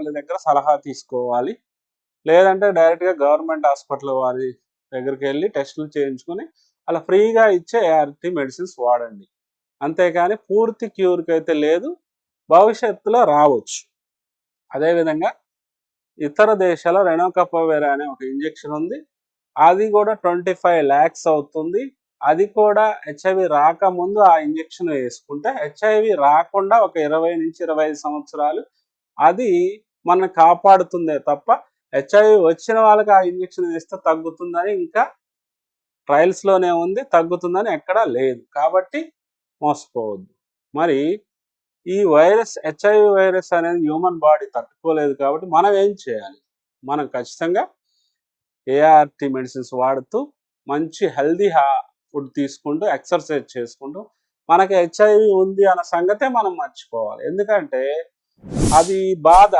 వాళ్ళ దగ్గర సలహా తీసుకోవాలి. లేదంటే డైరెక్ట్గా గవర్నమెంట్ హాస్పిటల్ వారి దగ్గరికి వెళ్ళి టెస్టులు చేయించుకొని అలా ఫ్రీగా ఇచ్చే ఏఆర్టీ మెడిసిన్స్ వాడండి. అంతేకాని పూర్తి క్యూర్కి అయితే లేదు, భవిష్యత్తులో రావచ్చు. అదేవిధంగా ఇతర దేశాల రెనోకపవేర్ అనే ఒక ఇంజెక్షన్ ఉంది. అది కూడా 25 lakhs అవుతుంది. అది కూడా హెచ్ఐవి రాకముందు ఆ ఇంజెక్షన్ వేసుకుంటే హెచ్ఐవి రాకుండా ఒక 20 నుంచి 25 సంవత్సరాలు అది మనల్ని కాపాడుతుందే తప్ప హెచ్ఐవి వచ్చిన వాళ్ళకి ఆ ఇంజెక్షన్ వేస్తే తగ్గుతుందని ఇంకా ట్రయల్స్లోనే ఉంది, తగ్గుతుందని ఎక్కడా లేదు. కాబట్టి మోసపోవద్దు. మరి ఈ వైరస్ హెచ్ఐవి వైరస్ అనేది హ్యూమన్ బాడీ తట్టుకోలేదు కాబట్టి మనం ఏం చేయాలి? మనం ఖచ్చితంగా ఏఆర్టీ మెడిసిన్స్ వాడుతూ మంచి హెల్దీ ఫుడ్ తీసుకుంటూ ఎక్సర్సైజ్ చేసుకుంటూ మనకి హెచ్ఐవి ఉంది అన్న సంగతే మనం మర్చిపోవాలి. ఎందుకంటే అది బాధ